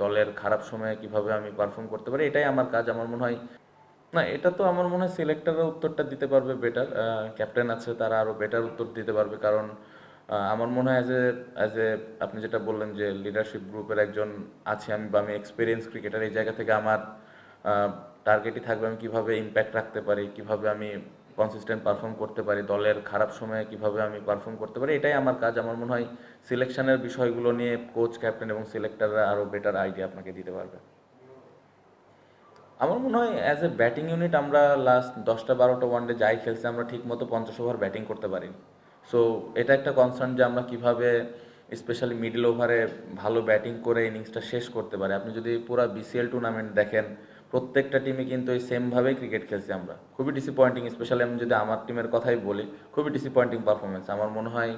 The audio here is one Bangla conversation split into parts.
দলের খারাপ সময়ে কিভাবে আমি পারফর্ম করতে পারি, এটাই আমার কাজ। আমার মনে হয় না, এটা তো আমার মনে হয় সিলেক্টররা উত্তরটা দিতে পারবে বেটার। ক্যাপ্টেন আছে, তারা আরও বেটার উত্তর দিতে পারবে। কারণ আমার মনে হয় অ্যাজ এ আপনি যেটা বললেন যে লিডারশিপ গ্রুপের একজন আছি আমি, বা আমি এক্সপিরিয়েন্স ক্রিকেটার, এই জায়গা থেকে আমার টার্গেটই থাকবে আমি কিভাবে ইম্প্যাক্ট রাখতে পারি, কিভাবে আমি কনসিস্টেন্ট পারফর্ম করতে পারি, দলের খারাপ সময়ে কিভাবে আমি পারফর্ম করতে পারি, এটাই আমার কাজ। আমার মনে হয় সিলেকশনের বিষয়গুলো নিয়ে কোচ, ক্যাপ্টেন এবং সিলেক্টররা আরও বেটার আইডিয়া আপনাকে দিতে পারবে। আমার মনে হয় অ্যাজ এ ব্যাটিং ইউনিট আমরা লাস্ট 10টা 12টা ওয়ানডে যাই খেলছি, আমরা ঠিক মতো 50 ওভার ব্যাটিং করতে পারিনি। সো এটা একটা কনসার্ন যে আমরা কিভাবে স্পেশালি মিডল ওভারে ভালো ব্যাটিং করে ইনিংসটা শেষ করতে পারি। আপনি যদি পুরো বিসিএল টুর্নামেন্ট দেখেন, প্রত্যেকটা টিমে কিন্তু এই সেমভাবেই ক্রিকেট খেলছি আমরা। খুবই ডিসঅ্যাপয়েন্টিং, স্পেশালি আমি যদি আমার টিমের কথাই বলি, খুবই ডিসঅ্যাপয়েন্টিং পারফরমেন্স। আমার মনে হয়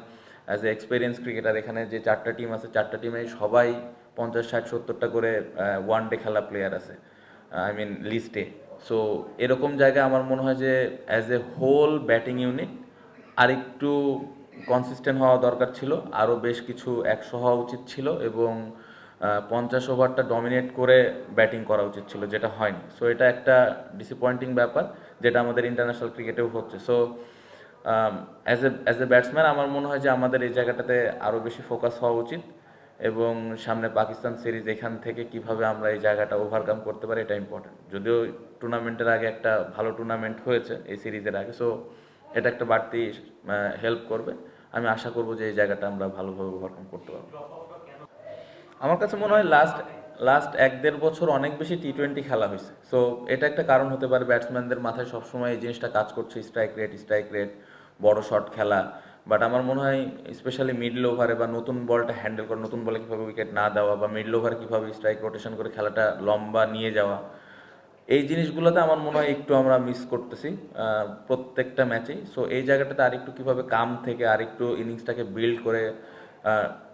অ্যাজ এ এক্সপিরিয়েন্স ক্রিকেটার, এখানে যে 4টা টিম আছে, 4টা টিমে সবাই 50 60 70টা করে ওয়ানডে খেলা প্লেয়ার আছে, আই মিন লিস্টে। সো এরকম জায়গায় আমার মনে হয় যে as a whole batting unit আরেকটু কনসিস্টেন্ট হওয়া দরকার ছিল, আরও বেশ কিছু 100 হওয়া উচিত ছিল, এবং 50 ওভারটা ডমিনেট করে ব্যাটিং করা উচিত ছিল, যেটা হয়নি। সো এটা একটা ডিসঅ্যাপয়েন্টিং ব্যাপার, যেটা আমাদের ইন্টারন্যাশনাল ক্রিকেটেও হচ্ছে। সো অ্যাজ এ ব্যাটসম্যান আমার মনে হয় যে আমাদের এই জায়গাটাতে আরও বেশি ফোকাস হওয়া উচিত, এবং সামনে পাকিস্তান সিরিজ, এখান থেকে কিভাবে আমরা এই জায়গাটা ওভারকাম করতে পারি, এটা ইম্পর্টেন্ট। যদিও টুর্নামেন্টের আগে একটা ভালো টুর্নামেন্ট হয়েছে এই সিরিজের আগে, সো এটা একটা বাড়তি হেল্প করবে। আমি আশা করব যে এই জায়গাটা আমরা ভালোভাবে ওভারকাম করতে পারবো। আমার কাছে মনে হয় লাস্ট লাস্ট 1-1.5 বছর অনেক বেশি টি-20 খেলা হয়েছে। সো এটা একটা কারণ হতে পারে, ব্যাটসম্যানদের মাথায় সবসময় এই জিনিসটা কাজ করছে, স্ট্রাইক রেট, বড় শট খেলা। বাট আমার মনে হয় স্পেশালি মিডল ওভারে বা নতুন বলটা হ্যান্ডেল করা, নতুন বলে কীভাবে উইকেট না দেওয়া, বা মিডল ওভারে কীভাবে স্ট্রাইক রোটেশন করে খেলাটা লম্বা নিয়ে যাওয়া, এই জিনিসগুলোতে আমার মনে হয় একটু আমরা মিস করতেছি প্রত্যেকটা ম্যাচেই। সো এই জায়গাটাতে আরেকটু কীভাবে কাম থেকে আরেকটু ইনিংসটাকে বিল্ড করে,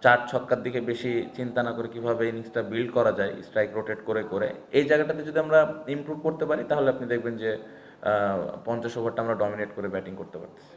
4 ছক্কার দিকে বেশি চিন্তা না করে কীভাবে ইনিংসটা বিল্ড করা যায় স্ট্রাইক রোটেট করে করে, এই জায়গাটাতে যদি আমরা ইমপ্রুভ করতে পারি, তাহলে আপনি দেখবেন যে 50 ওভারটা আমরা ডমিনেট করে ব্যাটিং করতে পারতেছি।